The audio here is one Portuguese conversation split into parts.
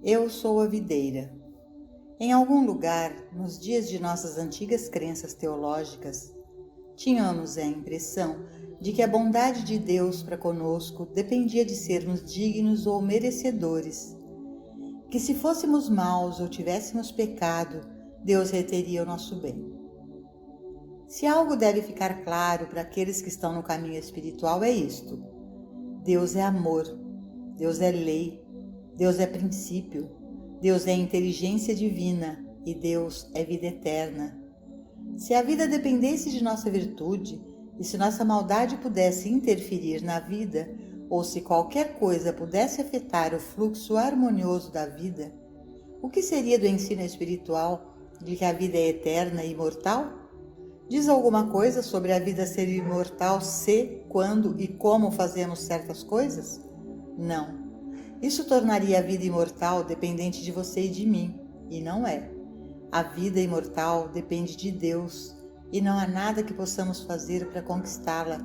Eu sou a videira. Em algum lugar, nos dias de nossas antigas crenças teológicas, tínhamos a impressão de que a bondade de Deus para conosco dependia de sermos dignos ou merecedores, que se fôssemos maus ou tivéssemos pecado, Deus reteria o nosso bem. Se algo deve ficar claro para aqueles que estão no caminho espiritual é isto: Deus é amor, Deus é lei, Deus é princípio, Deus é inteligência divina e Deus é vida eterna. Se a vida dependesse de nossa virtude e se nossa maldade pudesse interferir na vida, ou se qualquer coisa pudesse afetar o fluxo harmonioso da vida, o que seria do ensino espiritual de que a vida é eterna e imortal? Diz alguma coisa sobre a vida ser imortal se, quando e como fazemos certas coisas? Não. Isso tornaria a vida imortal dependente de você e de mim, e não é. A vida imortal depende de Deus, e não há nada que possamos fazer para conquistá-la,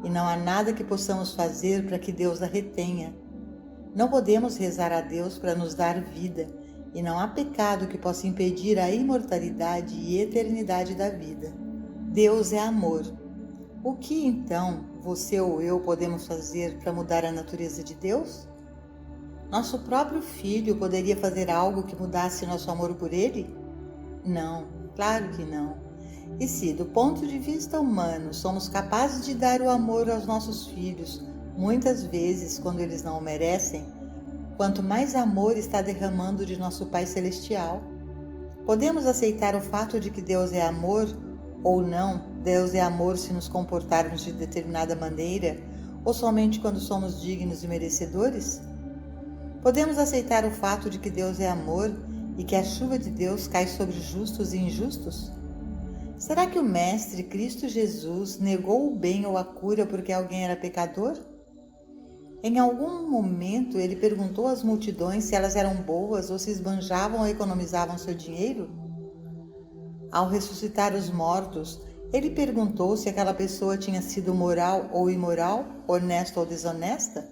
e não há nada que possamos fazer para que Deus a retenha. Não podemos rezar a Deus para nos dar vida, e não há pecado que possa impedir a imortalidade e eternidade da vida. Deus é amor. O que então você ou eu podemos fazer para mudar a natureza de Deus? Nosso próprio filho poderia fazer algo que mudasse nosso amor por ele? Não, claro que não. E se, do ponto de vista humano, somos capazes de dar o amor aos nossos filhos, muitas vezes quando eles não o merecem, quanto mais amor está derramando de nosso Pai Celestial. Podemos aceitar o fato de que Deus é amor ou não? Deus é amor se nos comportarmos de determinada maneira ou somente quando somos dignos e merecedores? Podemos aceitar o fato de que Deus é amor e que a chuva de Deus cai sobre justos e injustos? Será que o Mestre Cristo Jesus negou o bem ou a cura porque alguém era pecador? Em algum momento ele perguntou às multidões se elas eram boas ou se esbanjavam ou economizavam seu dinheiro? Ao ressuscitar os mortos, ele perguntou se aquela pessoa tinha sido moral ou imoral, honesta ou desonesta?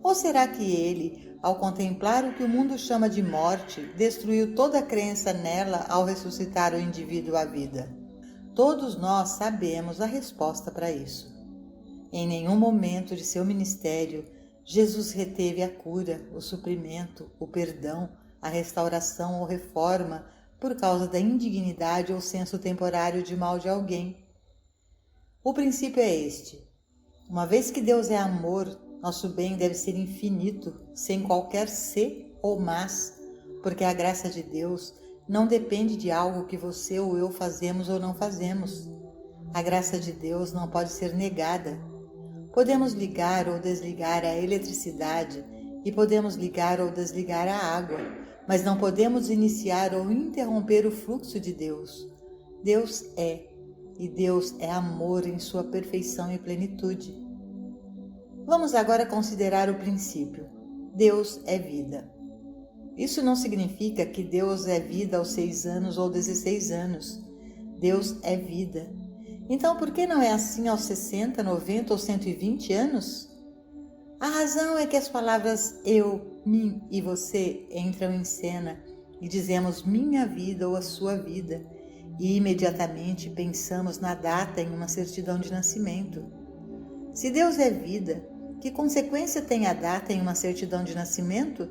Ou será que ele, ao contemplar o que o mundo chama de morte, destruiu toda a crença nela ao ressuscitar o indivíduo à vida? Todos nós sabemos a resposta para isso. Em nenhum momento de seu ministério, Jesus reteve a cura, o suprimento, o perdão, a restauração ou reforma por causa da indignidade ou senso temporário de mal de alguém. O princípio é este: uma vez que Deus é amor, nosso bem deve ser infinito, sem qualquer se ou mas, porque a graça de Deus não depende de algo que você ou eu fazemos ou não fazemos. A graça de Deus não pode ser negada. Podemos ligar ou desligar a eletricidade e podemos ligar ou desligar a água, mas não podemos iniciar ou interromper o fluxo de Deus. Deus é, e Deus é amor em sua perfeição e plenitude. Vamos agora considerar o princípio: Deus é vida. Isso não significa que Deus é vida aos 6 anos ou 16 anos. Deus é vida. Então, por que não é assim aos 60, 90 ou 120 anos? A razão é que as palavras eu, mim e você entram em cena e dizemos minha vida ou a sua vida, e imediatamente pensamos na data em uma certidão de nascimento. Se Deus é vida, que consequência tem a data em uma certidão de nascimento?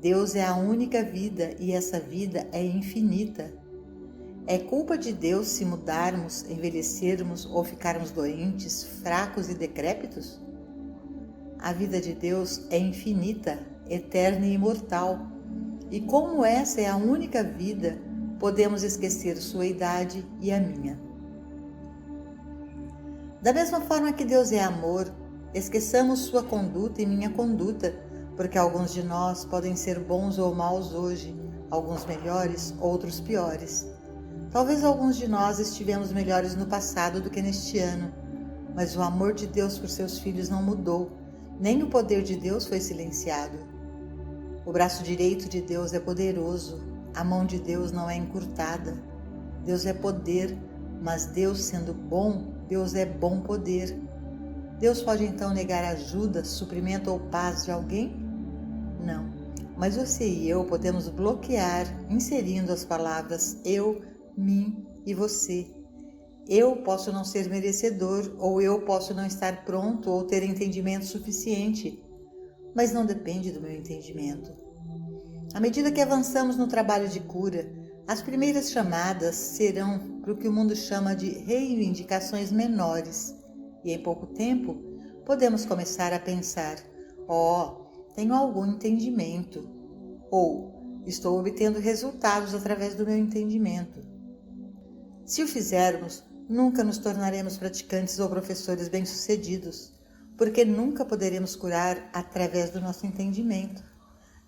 Deus é a única vida e essa vida é infinita. É culpa de Deus se mudarmos, envelhecermos ou ficarmos doentes, fracos e decrépitos? A vida de Deus é infinita, eterna e imortal. E como essa é a única vida, podemos esquecer sua idade e a minha. Da mesma forma que Deus é amor, esqueçamos sua conduta e minha conduta, porque alguns de nós podem ser bons ou maus hoje, alguns melhores, outros piores. Talvez alguns de nós estivemos melhores no passado do que neste ano, mas o amor de Deus por seus filhos não mudou, nem o poder de Deus foi silenciado. O braço direito de Deus é poderoso, a mão de Deus não é encurtada. Deus é poder, mas Deus sendo bom, Deus é bom poder. Deus pode então negar ajuda, suprimento ou paz de alguém? Não. mas você e eu podemos bloquear inserindo as palavras eu, mim e você. Eu posso não ser merecedor, ou eu posso não estar pronto ou ter entendimento suficiente, mas não depende do meu entendimento. À medida que avançamos no trabalho de cura, as primeiras chamadas serão para o que o mundo chama de reivindicações menores, e em pouco tempo podemos começar a pensar: tenho algum entendimento, ou estou obtendo resultados através do meu entendimento. Se o fizermos, nunca nos tornaremos praticantes ou professores bem-sucedidos, porque nunca poderemos curar através do nosso entendimento.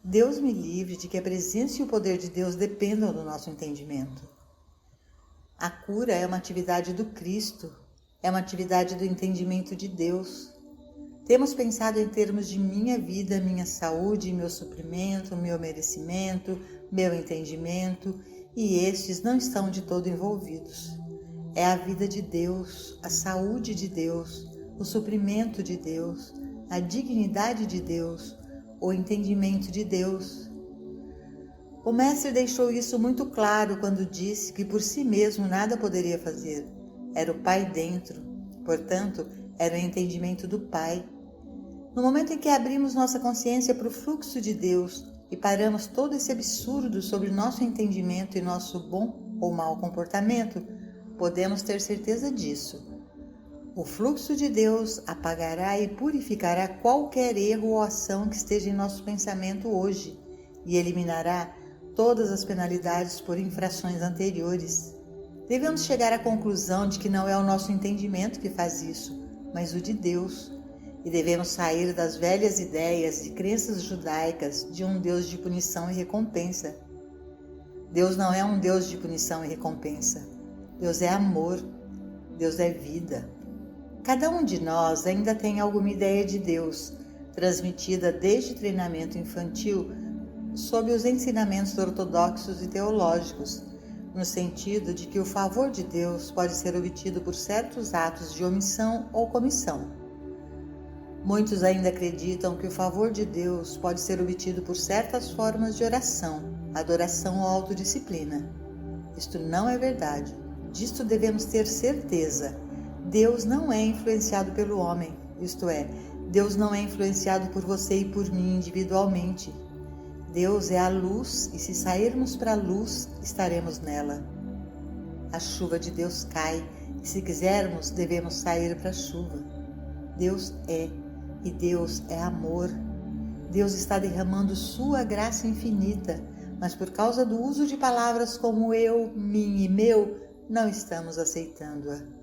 Deus me livre de que a presença e o poder de Deus dependam do nosso entendimento. A cura é uma atividade do Cristo, é uma atividade do entendimento de Deus. Temos pensado em termos de minha vida, minha saúde, meu suprimento, meu merecimento, meu entendimento, e estes não estão de todo envolvidos. É a vida de Deus, a saúde de Deus, o suprimento de Deus, a dignidade de Deus, o entendimento de Deus. O Mestre deixou isso muito claro quando disse que por si mesmo nada poderia fazer. Era o Pai dentro, portanto, era o entendimento do Pai. No momento em que abrimos nossa consciência para o fluxo de Deus e paramos todo esse absurdo sobre nosso entendimento e nosso bom ou mau comportamento, podemos ter certeza disso. O fluxo de Deus apagará e purificará qualquer erro ou ação que esteja em nosso pensamento hoje e eliminará todas as penalidades por infrações anteriores. Devemos chegar à conclusão de que não é o nosso entendimento que faz isso, mas o de Deus. E devemos sair das velhas ideias e crenças judaicas de um Deus de punição e recompensa. Deus não é um Deus de punição e recompensa. Deus é amor. Deus é vida. Cada um de nós ainda tem alguma ideia de Deus, transmitida desde treinamento infantil sob os ensinamentos ortodoxos e teológicos, no sentido de que o favor de Deus pode ser obtido por certos atos de omissão ou comissão. Muitos ainda acreditam que o favor de Deus pode ser obtido por certas formas de oração, adoração ou autodisciplina. Isto não é verdade. Disto devemos ter certeza. Deus não é influenciado pelo homem, isto é, Deus não é influenciado por você e por mim individualmente. Deus é a luz e se sairmos para a luz, estaremos nela. A chuva de Deus cai e se quisermos, devemos sair para a chuva. Deus é e Deus é amor. Deus está derramando sua graça infinita, mas por causa do uso de palavras como eu, mim e meu, não estamos aceitando-a.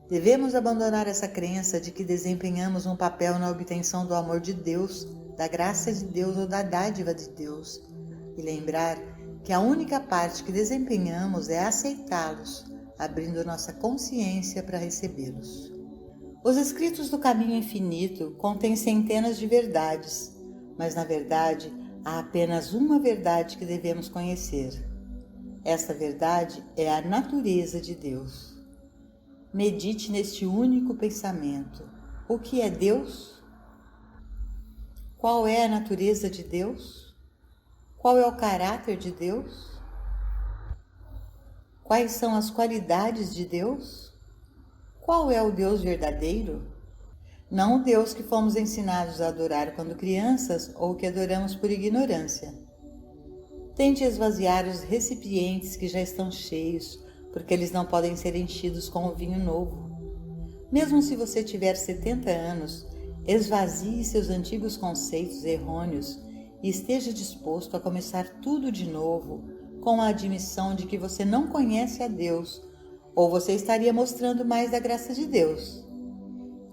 Devemos abandonar essa crença de que desempenhamos um papel na obtenção do amor de Deus, da graça de Deus ou da dádiva de Deus, e lembrar que a única parte que desempenhamos é aceitá-los, abrindo nossa consciência para recebê-los. Os escritos do Caminho Infinito contêm centenas de verdades, mas na verdade há apenas uma verdade que devemos conhecer. Esta verdade é a natureza de Deus. Medite neste único pensamento. O que é Deus? Qual é a natureza de Deus? Qual é o caráter de Deus? Quais são as qualidades de Deus? Qual é o Deus verdadeiro? Não o Deus que fomos ensinados a adorar quando crianças ou que adoramos por ignorância. Tente esvaziar os recipientes que já estão cheios, porque eles não podem ser enchidos com o vinho novo. Mesmo se você tiver 70 anos, esvazie seus antigos conceitos errôneos e esteja disposto a começar tudo de novo, com a admissão de que você não conhece a Deus, ou você estaria mostrando mais da graça de Deus.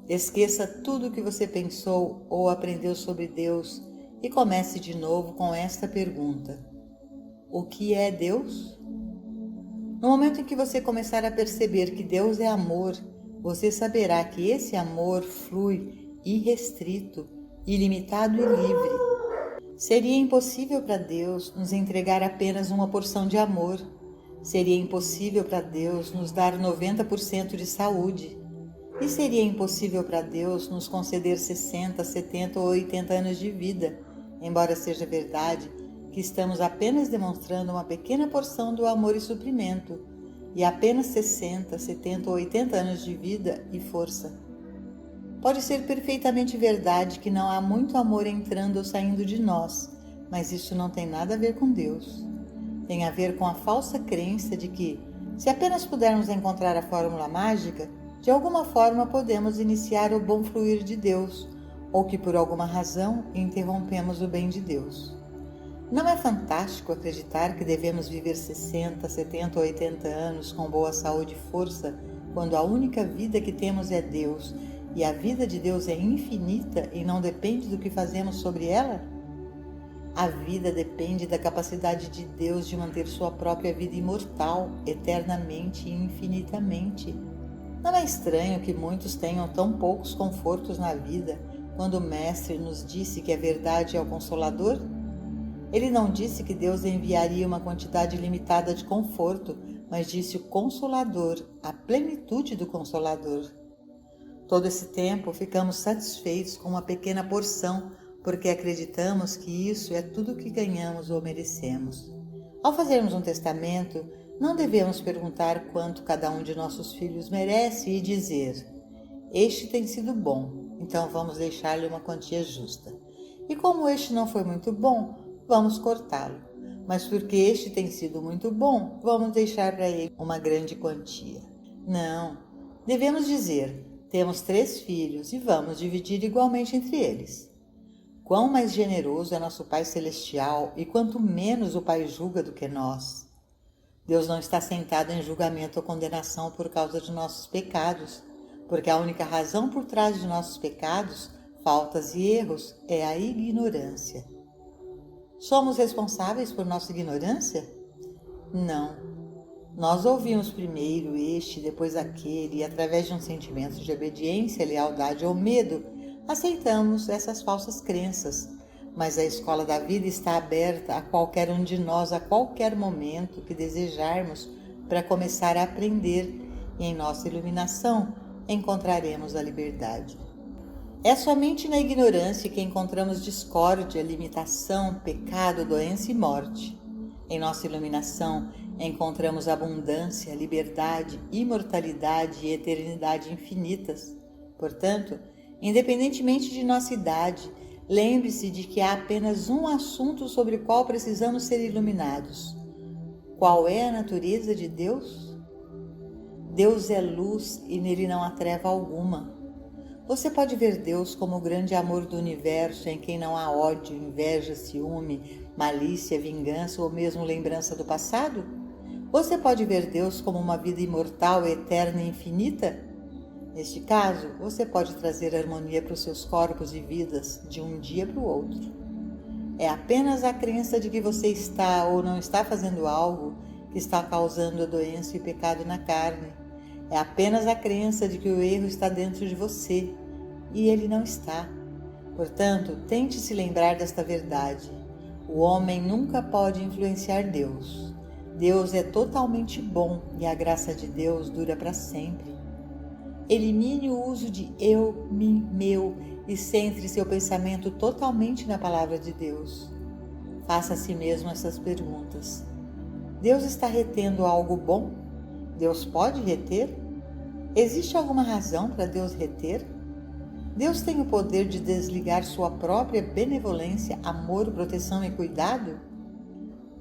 Esqueça tudo o que você pensou ou aprendeu sobre Deus e comece de novo com esta pergunta: o que é Deus? No momento em que você começar a perceber que Deus é amor, você saberá que esse amor flui irrestrito, ilimitado e livre. Seria impossível para Deus nos entregar apenas uma porção de amor. Seria impossível para Deus nos dar 90% de saúde. E seria impossível para Deus nos conceder 60, 70 ou 80 anos de vida, embora seja verdade que estamos apenas demonstrando uma pequena porção do amor e suprimento, e apenas 60, 70 ou 80 anos de vida e força. Pode ser perfeitamente verdade que não há muito amor entrando ou saindo de nós, mas isso não tem nada a ver com Deus. Tem a ver com a falsa crença de que, se apenas pudermos encontrar a fórmula mágica, de alguma forma podemos iniciar o bom fluir de Deus, ou que por alguma razão interrompemos o bem de Deus. Não é fantástico acreditar que devemos viver 60, 70 ou 80 anos com boa saúde e força, quando a única vida que temos é Deus, e a vida de Deus é infinita e não depende do que fazemos sobre ela? A vida depende da capacidade de Deus de manter sua própria vida imortal, eternamente e infinitamente. Não é estranho que muitos tenham tão poucos confortos na vida, quando o Mestre nos disse que a verdade é o Consolador? Ele não disse que Deus enviaria uma quantidade limitada de conforto, mas disse o Consolador, a plenitude do Consolador. Todo esse tempo ficamos satisfeitos com uma pequena porção, porque acreditamos que isso é tudo que ganhamos ou merecemos. Ao fazermos um testamento, não devemos perguntar quanto cada um de nossos filhos merece e dizer: este tem sido bom, então vamos deixar-lhe uma quantia justa. E como este não foi muito bom, vamos cortá-lo. Mas porque este tem sido muito bom, vamos deixar para ele uma grande quantia. Não, devemos dizer: temos 3 filhos e vamos dividir igualmente entre eles. Quão mais generoso é nosso Pai Celestial e quanto menos o Pai julga do que nós. Deus não está sentado em julgamento ou condenação por causa de nossos pecados, porque a única razão por trás de nossos pecados, faltas e erros é a ignorância. Somos responsáveis por nossa ignorância? Não. Nós ouvimos primeiro este, depois aquele, e através de um sentimento de obediência, lealdade ou medo, aceitamos essas falsas crenças. Mas a escola da vida está aberta a qualquer um de nós a qualquer momento que desejarmos para começar a aprender, e em nossa iluminação encontraremos a liberdade. É somente na ignorância que encontramos discórdia, limitação, pecado, doença e morte. Em nossa iluminação encontramos abundância, liberdade, imortalidade e eternidade infinitas. Portanto, independentemente de nossa idade, lembre-se de que há apenas um assunto sobre o qual precisamos ser iluminados. Qual é a natureza de Deus? Deus é luz e nele não há treva alguma. Você pode ver Deus como o grande amor do universo, em quem não há ódio, inveja, ciúme, malícia, vingança ou mesmo lembrança do passado? Você pode ver Deus como uma vida imortal, eterna e infinita? Neste caso, você pode trazer harmonia para os seus corpos e vidas de um dia para o outro. É apenas a crença de que você está ou não está fazendo algo que está causando a doença e o pecado na carne. É apenas a crença de que o erro está dentro de você, e ele não está. Portanto, tente se lembrar desta verdade. O homem nunca pode influenciar Deus. Deus é totalmente bom e a graça de Deus dura para sempre. Elimine o uso de eu, mim, meu e centre seu pensamento totalmente na palavra de Deus. Faça a si mesmo essas perguntas. Deus está retendo algo bom? Deus pode reter? Existe alguma razão para Deus reter? Deus tem o poder de desligar sua própria benevolência, amor, proteção e cuidado?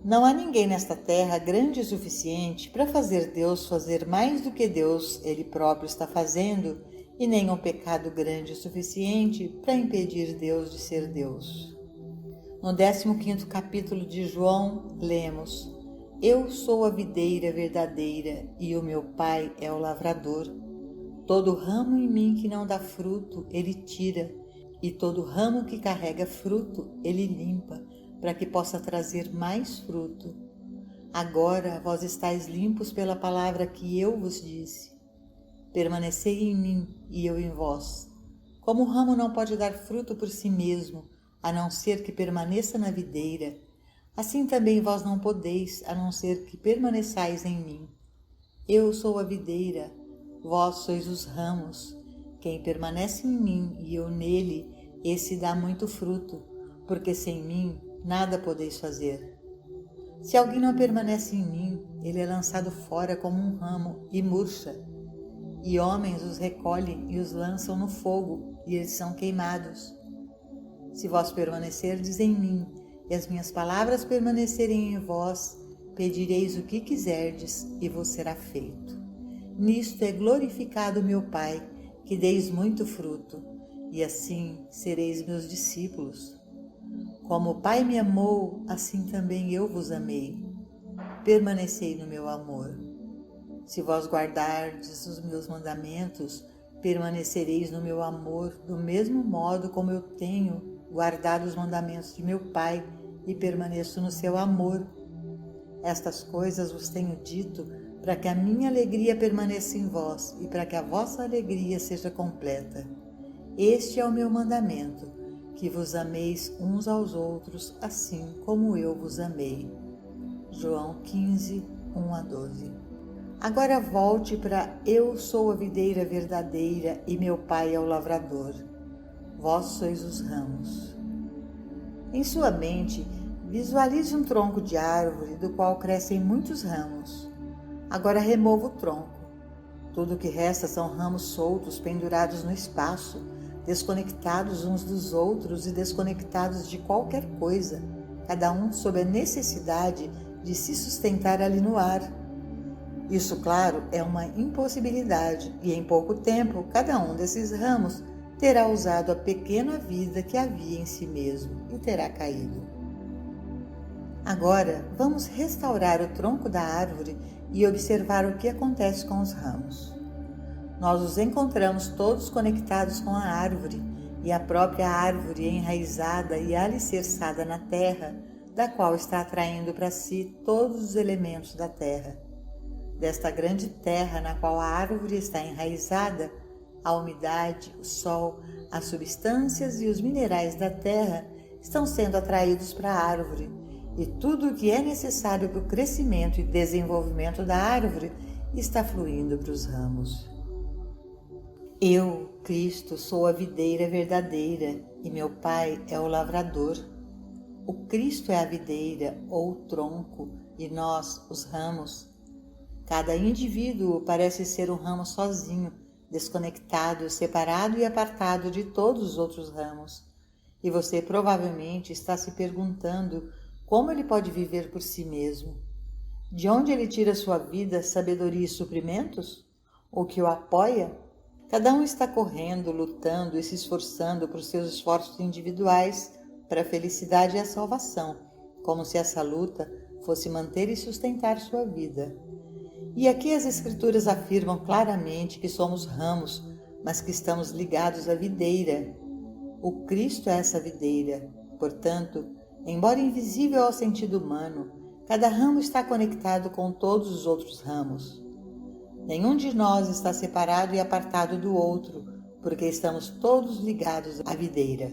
Não há ninguém nesta terra grande o suficiente para fazer Deus fazer mais do que Deus ele próprio está fazendo, e nenhum pecado grande o suficiente para impedir Deus de ser Deus. No 15º capítulo de João, lemos: Eu sou a videira verdadeira e o meu Pai é o lavrador. Todo ramo em mim que não dá fruto, ele tira, e todo ramo que carrega fruto, ele limpa, para que possa trazer mais fruto. Agora vós estáis limpos pela palavra que eu vos disse. Permanecei em mim e eu em vós. Como o ramo não pode dar fruto por si mesmo, a não ser que permaneça na videira, assim também vós não podeis, a não ser que permaneçais em mim. Eu sou a videira, vós sois os ramos. Quem permanece em mim e eu nele, esse dá muito fruto, porque sem mim nada podeis fazer. Se alguém não permanece em mim, ele é lançado fora como um ramo e murcha, e homens os recolhem e os lançam no fogo, e eles são queimados. Se vós permanecerdes em mim, e as minhas palavras permanecerem em vós, pedireis o que quiserdes, e vos será feito. Nisto é glorificado meu Pai, que deis muito fruto, e assim sereis meus discípulos. Como o Pai me amou, assim também eu vos amei. Permanecei no meu amor. Se vós guardardes os meus mandamentos, permanecereis no meu amor, do mesmo modo como eu tenho guardado os mandamentos de meu Pai e permaneço no seu amor. Estas coisas vos tenho dito para que a minha alegria permaneça em vós e para que a vossa alegria seja completa. Este é o meu mandamento, que vos ameis uns aos outros, assim como eu vos amei. João 15, 1-12. Agora volte para eu sou a videira verdadeira e meu Pai é o lavrador. Vós sois os ramos. Em sua mente, visualize um tronco de árvore do qual crescem muitos ramos. Agora remova o tronco. Tudo o que resta são ramos soltos pendurados no espaço, desconectados uns dos outros e desconectados de qualquer coisa, cada um sob a necessidade de se sustentar ali no ar. Isso, claro, é uma impossibilidade e em pouco tempo cada um desses ramos terá usado a pequena vida que havia em si mesmo e terá caído. Agora vamos restaurar o tronco da árvore e observar o que acontece com os ramos. Nós os encontramos todos conectados com a árvore e a própria árvore enraizada e alicerçada na terra, da qual está atraindo para si todos os elementos da terra. Desta grande terra na qual a árvore está enraizada, a umidade, o sol, as substâncias e os minerais da terra estão sendo atraídos para a árvore, e tudo o que é necessário para o crescimento e desenvolvimento da árvore está fluindo para os ramos. Eu, Cristo, sou a videira verdadeira e meu Pai é o lavrador. O Cristo é a videira ou o tronco e nós, os ramos. Cada indivíduo parece ser um ramo sozinho, desconectado, separado e apartado de todos os outros ramos. E você provavelmente está se perguntando como ele pode viver por si mesmo. De onde ele tira sua vida, sabedoria e suprimentos? O que o apoia? Cada um está correndo, lutando e se esforçando por seus esforços individuais para a felicidade e a salvação, como se essa luta fosse manter e sustentar sua vida. E aqui as Escrituras afirmam claramente que somos ramos, mas que estamos ligados à videira. O Cristo é essa videira. Portanto, embora invisível ao sentido humano, cada ramo está conectado com todos os outros ramos. Nenhum de nós está separado e apartado do outro, porque estamos todos ligados à videira.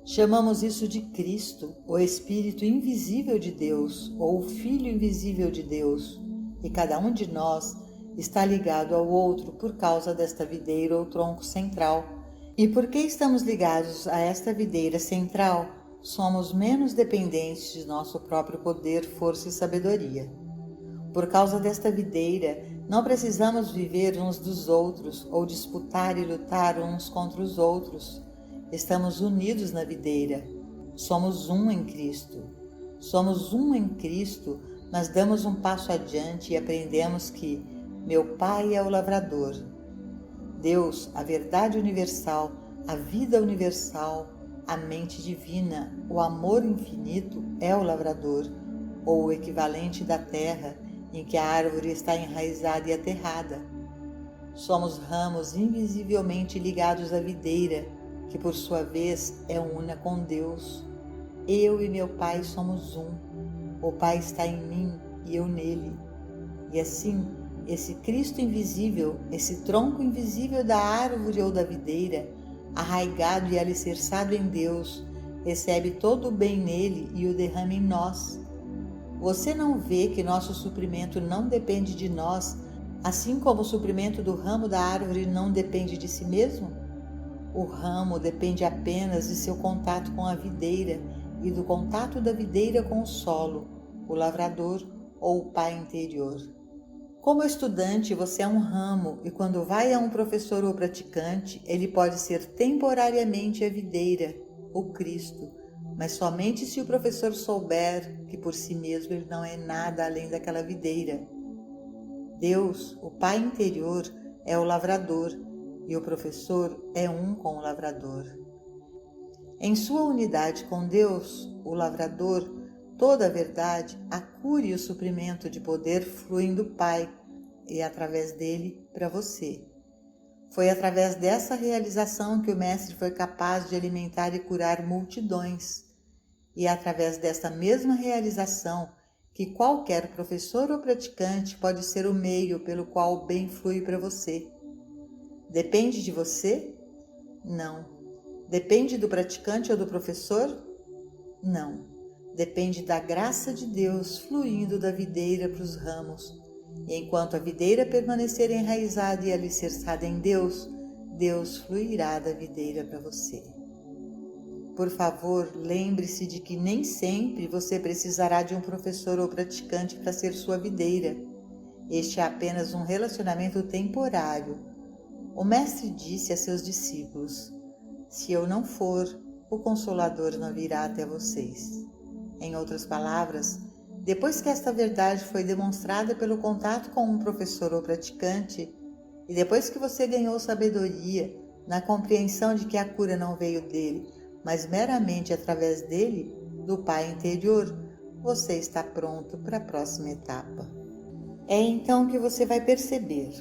Chamamos isso de Cristo, o Espírito invisível de Deus, ou o Filho invisível de Deus, e cada um de nós está ligado ao outro por causa desta videira ou tronco central. E porque estamos ligados a esta videira central, somos menos dependentes de nosso próprio poder, força e sabedoria. Por causa desta videira, não precisamos viver uns dos outros ou disputar e lutar uns contra os outros. Estamos unidos na videira. Somos um em Cristo. Somos um em Cristo, mas damos um passo adiante e aprendemos que meu Pai é o lavrador. Deus, a verdade universal, a vida universal, a mente divina, o amor infinito é o lavrador, ou o equivalente da terra em que a árvore está enraizada e aterrada. Somos ramos invisivelmente ligados à videira, que por sua vez é una com Deus. Eu e meu Pai somos um. O Pai está em mim e eu nele. E assim, esse Cristo invisível, esse tronco invisível da árvore ou da videira, arraigado e alicerçado em Deus, recebe todo o bem nele e o derrama em nós. Você não vê que nosso suprimento não depende de nós, assim como o suprimento do ramo da árvore não depende de si mesmo? O ramo depende apenas de seu contato com a videira e do contato da videira com o solo, o lavrador ou o pai interior. Como estudante, você é um ramo e quando vai a um professor ou praticante, ele pode ser temporariamente a videira, o Cristo, mas somente se o professor souber que por si mesmo ele não é nada além daquela videira. Deus, o pai interior, é o lavrador e o professor é um com o lavrador. Em sua unidade com Deus, o lavrador, toda a verdade, a cura e o suprimento de poder fluem do Pai e através dele para você. Foi através dessa realização que o Mestre foi capaz de alimentar e curar multidões. E é através dessa mesma realização que qualquer professor ou praticante pode ser o meio pelo qual o bem flui para você. Depende de você? Não. Depende do praticante ou do professor? Não. Depende da graça de Deus fluindo da videira para os ramos. E enquanto a videira permanecer enraizada e alicerçada em Deus, Deus fluirá da videira para você. Por favor, lembre-se de que nem sempre você precisará de um professor ou praticante para ser sua videira. Este é apenas um relacionamento temporário. O Mestre disse a seus discípulos: se eu não for, o Consolador não virá até vocês. Em outras palavras, depois que esta verdade foi demonstrada pelo contato com um professor ou praticante, e depois que você ganhou sabedoria na compreensão de que a cura não veio dele, mas meramente através dele, do Pai interior, você está pronto para a próxima etapa. É então que você vai perceber: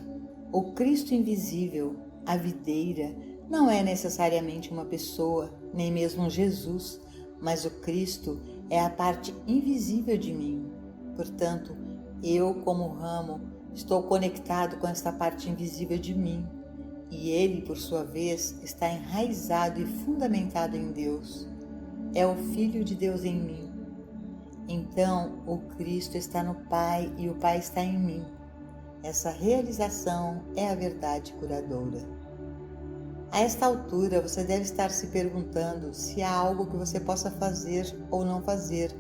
o Cristo invisível, a videira, não é necessariamente uma pessoa, nem mesmo Jesus, mas o Cristo é a parte invisível de mim. Portanto, eu, como ramo, estou conectado com esta parte invisível de mim, e ele, por sua vez, está enraizado e fundamentado em Deus. É o Filho de Deus em mim. Então, o Cristo está no Pai e o Pai está em mim. Essa realização é a verdade curadora. A esta altura, você deve estar se perguntando se há algo que você possa fazer ou não fazer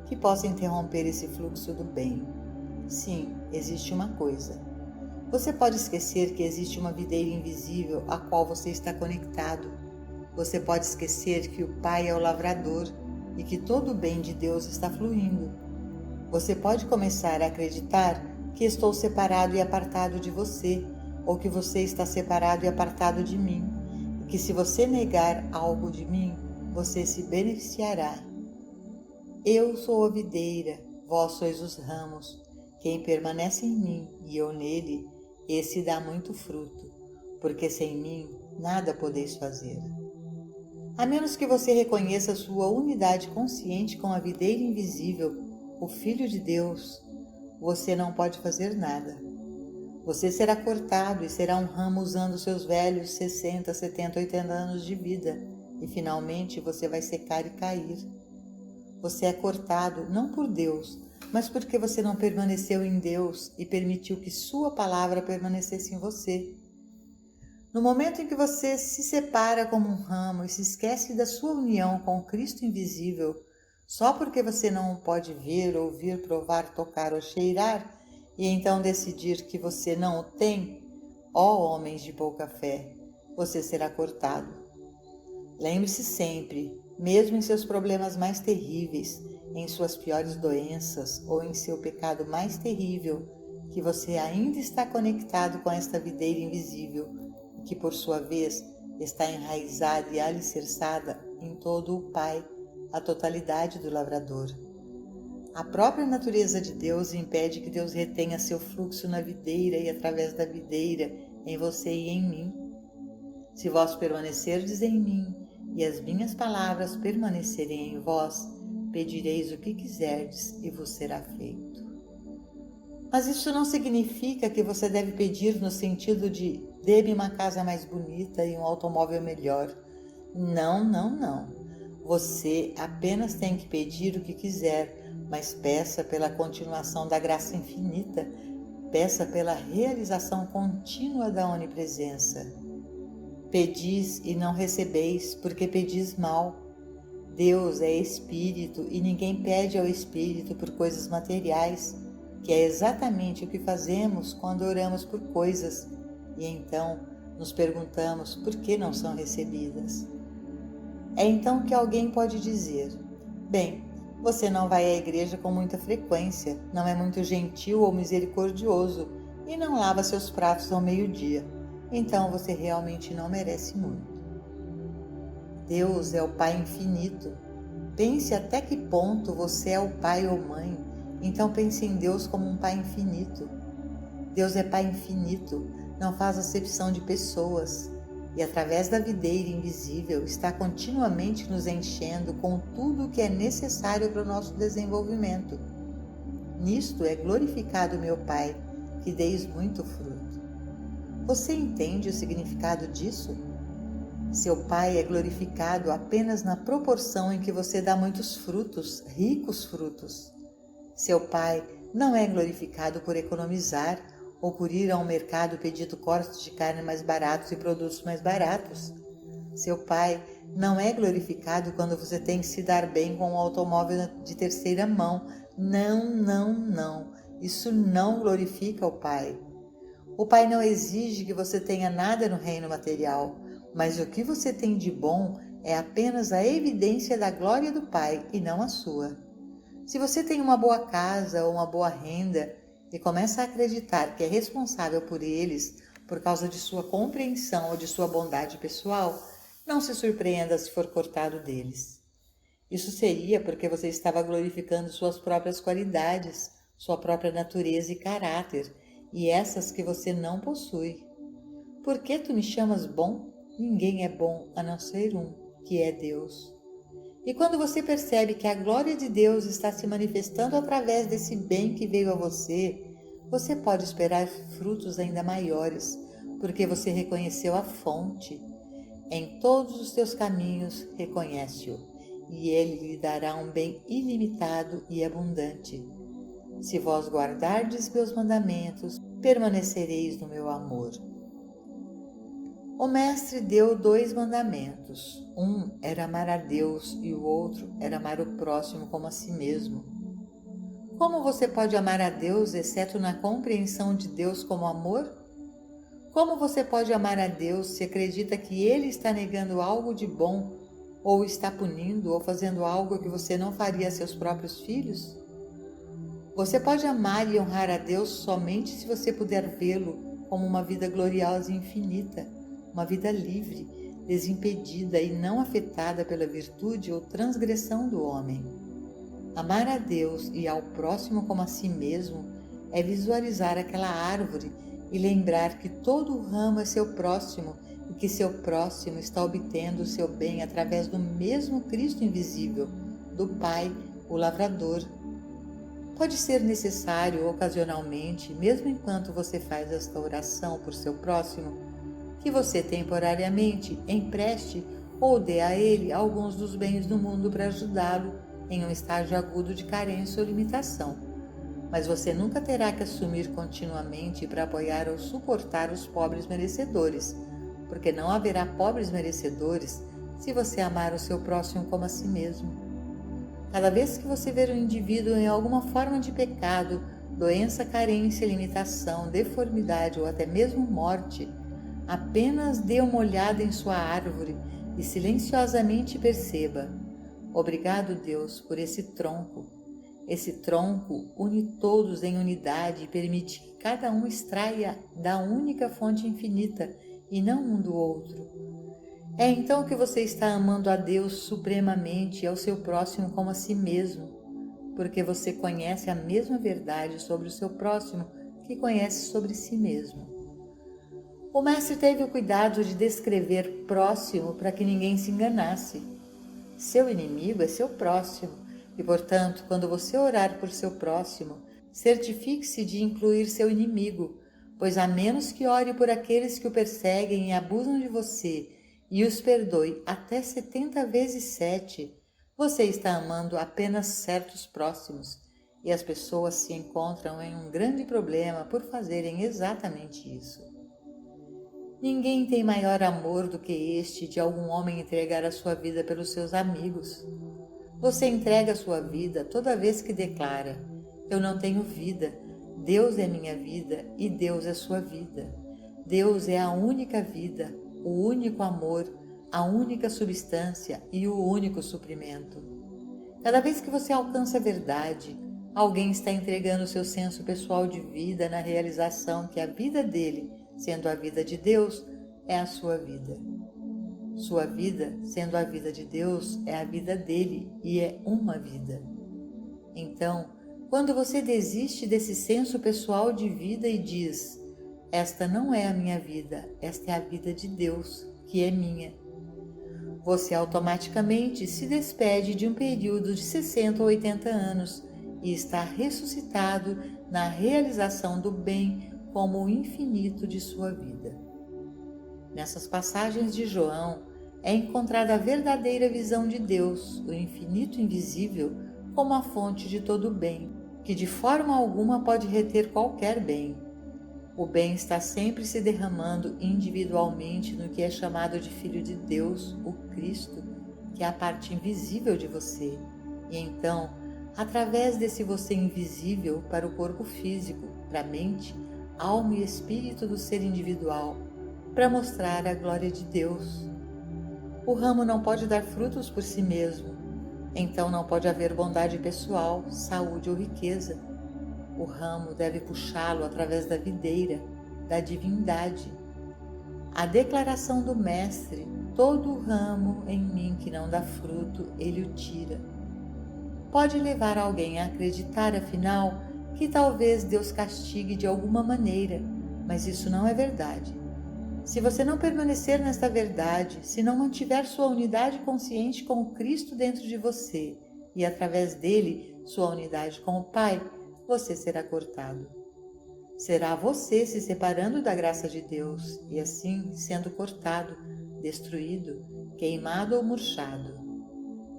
que possa interromper esse fluxo do bem. Sim, existe uma coisa. Você pode esquecer que existe uma videira invisível a qual você está conectado. Você pode esquecer que o Pai é o lavrador e que todo o bem de Deus está fluindo. Você pode começar a acreditar que estou separado e apartado de você, ou que você está separado e apartado de mim, e que se você negar algo de mim, você se beneficiará. Eu sou a videira, vós sois os ramos. Quem permanece em mim e eu nele, esse dá muito fruto, porque sem mim nada podeis fazer. A menos que você reconheça sua unidade consciente com a videira invisível, o Filho de Deus, você não pode fazer nada. Você será cortado e será um ramo usando seus velhos 60, 70, 80 anos de vida, e finalmente você vai secar e cair. Você é cortado não por Deus, mas porque você não permaneceu em Deus e permitiu que sua palavra permanecesse em você. No momento em que você se separa como um ramo e se esquece da sua união com o Cristo invisível, só porque você não o pode ver, ouvir, provar, tocar ou cheirar, e então decidir que você não o tem, ó homens de pouca fé, você será cortado. Lembre-se sempre, mesmo em seus problemas mais terríveis, em suas piores doenças ou em seu pecado mais terrível, que você ainda está conectado com esta videira invisível, que por sua vez está enraizada e alicerçada em todo o Pai, a totalidade do lavrador. A própria natureza de Deus impede que Deus retenha seu fluxo na videira e através da videira, em você e em mim. Se vós permanecerdes em mim e as minhas palavras permanecerem em vós, pedireis o que quiserdes e vos será feito. Mas isso não significa que você deve pedir no sentido de dê-me uma casa mais bonita e um automóvel melhor. Não, não, não. Você apenas tem que pedir o que quiser, mas peça pela continuação da graça infinita, peça pela realização contínua da onipresença. Pedis e não recebeis, porque pedis mal. Deus é Espírito e ninguém pede ao Espírito por coisas materiais, que é exatamente o que fazemos quando oramos por coisas e então nos perguntamos por que não são recebidas. É então que alguém pode dizer: bem, você não vai à igreja com muita frequência, não é muito gentil ou misericordioso e não lava seus pratos ao meio-dia. Então você realmente não merece muito. Deus é o Pai infinito. Pense até que ponto você é o pai ou mãe, então pense em Deus como um Pai infinito. Deus é Pai infinito, não faz acepção de pessoas e através da videira invisível está continuamente nos enchendo com tudo o que é necessário para o nosso desenvolvimento. Nisto é glorificado meu Pai, que deis muito fruto. Você entende o significado disso? Seu Pai é glorificado apenas na proporção em que você dá muitos frutos, ricos frutos. Seu Pai não é glorificado por economizar ou por ir ao mercado pedir cortes de carne mais baratos e produtos mais baratos. Seu Pai não é glorificado quando você tem que se dar bem com um automóvel de terceira mão. Não, não, não. Isso não glorifica o Pai. O Pai não exige que você tenha nada no reino material, mas o que você tem de bom é apenas a evidência da glória do Pai e não a sua. Se você tem uma boa casa ou uma boa renda e começa a acreditar que é responsável por eles por causa de sua compreensão ou de sua bondade pessoal, não se surpreenda se for cortado deles. Isso seria porque você estava glorificando suas próprias qualidades, sua própria natureza e caráter, e essas que você não possui. Por que tu me chamas bom? Ninguém é bom a não ser um, que é Deus. E quando você percebe que a glória de Deus está se manifestando através desse bem que veio a você, você pode esperar frutos ainda maiores, porque você reconheceu a fonte. Em todos os teus caminhos reconhece-o, e ele lhe dará um bem ilimitado e abundante. Se vós guardardes meus mandamentos, permanecereis no meu amor. O Mestre deu 2 mandamentos. Um era amar a Deus e o outro era amar o próximo como a si mesmo. Como você pode amar a Deus exceto na compreensão de Deus como amor? Como você pode amar a Deus se acredita que Ele está negando algo de bom, ou está punindo ou fazendo algo que você não faria a seus próprios filhos? Você pode amar e honrar a Deus somente se você puder vê-lo como uma vida gloriosa e infinita, uma vida livre, desimpedida e não afetada pela virtude ou transgressão do homem. Amar a Deus e ao próximo como a si mesmo é visualizar aquela árvore e lembrar que todo o ramo é seu próximo e que seu próximo está obtendo o seu bem através do mesmo Cristo invisível, do Pai, o lavrador. Pode ser necessário ocasionalmente, mesmo enquanto você faz esta oração por seu próximo, que você temporariamente empreste ou dê a ele alguns dos bens do mundo para ajudá-lo em um estágio agudo de carência ou limitação. Mas você nunca terá que assumir continuamente para apoiar ou suportar os pobres merecedores, porque não haverá pobres merecedores se você amar o seu próximo como a si mesmo. Cada vez que você ver um indivíduo em alguma forma de pecado, doença, carência, limitação, deformidade ou até mesmo morte, apenas dê uma olhada em sua árvore e silenciosamente perceba: obrigado, Deus, por esse tronco. Esse tronco une todos em unidade e permite que cada um extraia da única fonte infinita e não um do outro. É então que você está amando a Deus supremamente e ao seu próximo como a si mesmo, porque você conhece a mesma verdade sobre o seu próximo que conhece sobre si mesmo. O Mestre teve o cuidado de descrever próximo para que ninguém se enganasse. Seu inimigo é seu próximo e, portanto, quando você orar por seu próximo, certifique-se de incluir seu inimigo, pois a menos que ore por aqueles que o perseguem e abusam de você e os perdoe até 70 vezes 7, você está amando apenas certos próximos, e as pessoas se encontram em um grande problema por fazerem exatamente isso. Ninguém tem maior amor do que este de algum homem entregar a sua vida pelos seus amigos. Você entrega a sua vida toda vez que declara: eu não tenho vida, Deus é minha vida e Deus é sua vida. Deus é a única vida, o único amor, a única substância e o único suprimento. Cada vez que você alcança a verdade, alguém está entregando seu senso pessoal de vida na realização que a vida dele, sendo a vida de Deus, é a sua vida. Sua vida, sendo a vida de Deus, é a vida dele e é uma vida. Então, quando você desiste desse senso pessoal de vida e diz: esta não é a minha vida, esta é a vida de Deus, que é minha, você automaticamente se despede de um período de 60 ou 80 anos e está ressuscitado na realização do bem como o infinito de sua vida. Nessas passagens de João é encontrada a verdadeira visão de Deus, o infinito invisível, como a fonte de todo o bem, que de forma alguma pode reter qualquer bem. O bem está sempre se derramando individualmente no que é chamado de Filho de Deus, o Cristo, que é a parte invisível de você, e então, através desse você invisível para o corpo físico, para a mente, alma e espírito do ser individual, para mostrar a glória de Deus. O ramo não pode dar frutos por si mesmo, então não pode haver bondade pessoal, saúde ou riqueza. O ramo deve puxá-lo através da videira, da divindade. A declaração do Mestre: todo o ramo em mim que não dá fruto, ele o tira, pode levar alguém a acreditar, afinal, que talvez Deus castigue de alguma maneira, mas isso não é verdade. Se você não permanecer nesta verdade, se não mantiver sua unidade consciente com o Cristo dentro de você e através dele sua unidade com o Pai, você será cortado. Será você se separando da graça de Deus e assim sendo cortado, destruído, queimado ou murchado.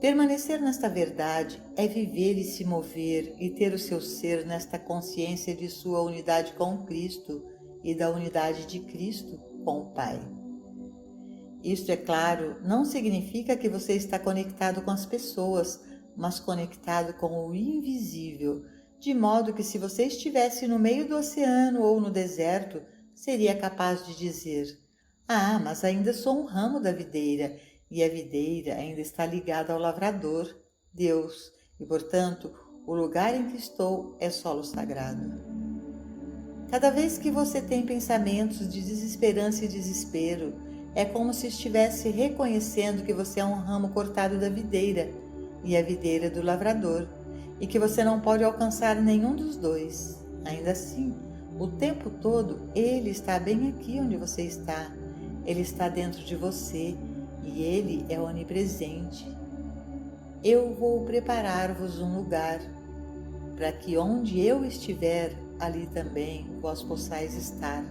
Permanecer nesta verdade é viver e se mover e ter o seu ser nesta consciência de sua unidade com Cristo e da unidade de Cristo com o Pai. Isto, é claro, não significa que você está conectado com as pessoas, mas conectado com o invisível, de modo que se você estivesse no meio do oceano ou no deserto, seria capaz de dizer: ah, mas ainda sou um ramo da videira, e a videira ainda está ligada ao lavrador, Deus, e portanto, o lugar em que estou é solo sagrado. Cada vez que você tem pensamentos de desesperança e desespero, é como se estivesse reconhecendo que você é um ramo cortado da videira, e a videira do lavrador, e que você não pode alcançar nenhum dos dois. Ainda assim, o tempo todo, Ele está bem aqui onde você está. Ele está dentro de você e Ele é onipresente. Eu vou preparar-vos um lugar, para que onde eu estiver, ali também vós possais estar.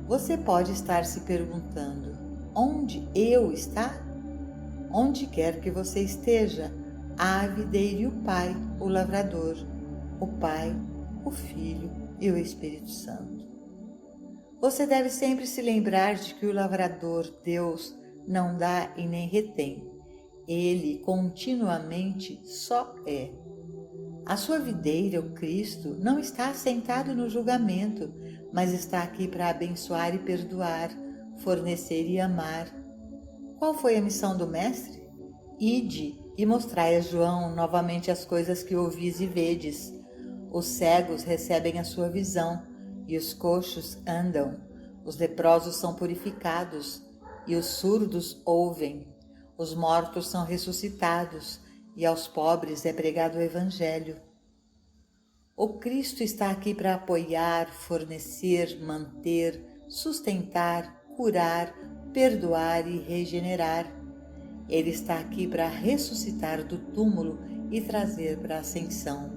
Você pode estar se perguntando: onde eu está? Onde quer que você esteja, há a videira e o Pai, o lavrador, o Pai, o Filho e o Espírito Santo. Você deve sempre se lembrar de que o lavrador, Deus, não dá e nem retém. Ele continuamente só é. A sua videira, o Cristo, não está assentado no julgamento, mas está aqui para abençoar e perdoar, fornecer e amar. Qual foi a missão do Mestre? Ide e mostrai a João novamente as coisas que ouvis e vedes. Os cegos recebem a sua visão, e os coxos andam. Os leprosos são purificados, e os surdos ouvem. Os mortos são ressuscitados, e aos pobres é pregado o Evangelho. O Cristo está aqui para apoiar, fornecer, manter, sustentar, curar, perdoar e regenerar. Ele está aqui para ressuscitar do túmulo e trazer para a ascensão.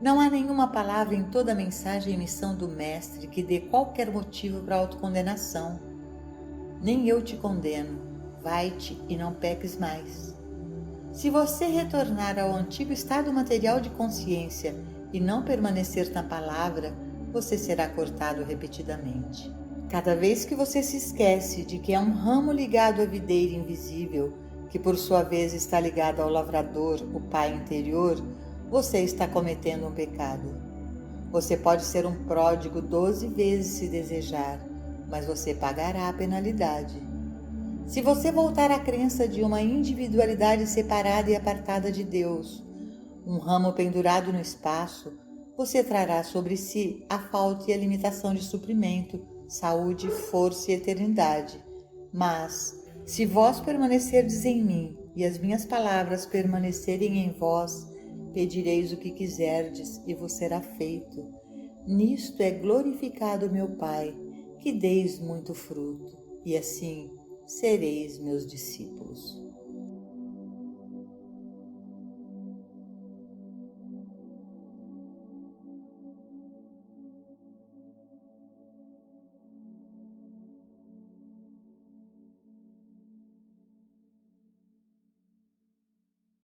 Não há nenhuma palavra em toda a mensagem e missão do Mestre que dê qualquer motivo para autocondenação. Nem eu te condeno, vai-te e não peques mais. Se você retornar ao antigo estado material de consciência e não permanecer na palavra, você será cortado repetidamente. Cada vez que você se esquece de que é um ramo ligado à videira invisível, que por sua vez está ligado ao lavrador, o Pai interior, você está cometendo um pecado. Você pode ser um pródigo 12 vezes se desejar, mas você pagará a penalidade. Se você voltar à crença de uma individualidade separada e apartada de Deus, um ramo pendurado no espaço, você trará sobre si a falta e a limitação de suprimento, saúde, força e eternidade. Mas, se vós permanecerdes em mim e as minhas palavras permanecerem em vós, pedireis o que quiserdes e vos será feito. Nisto é glorificado meu Pai, que deis muito fruto, e assim sereis meus discípulos.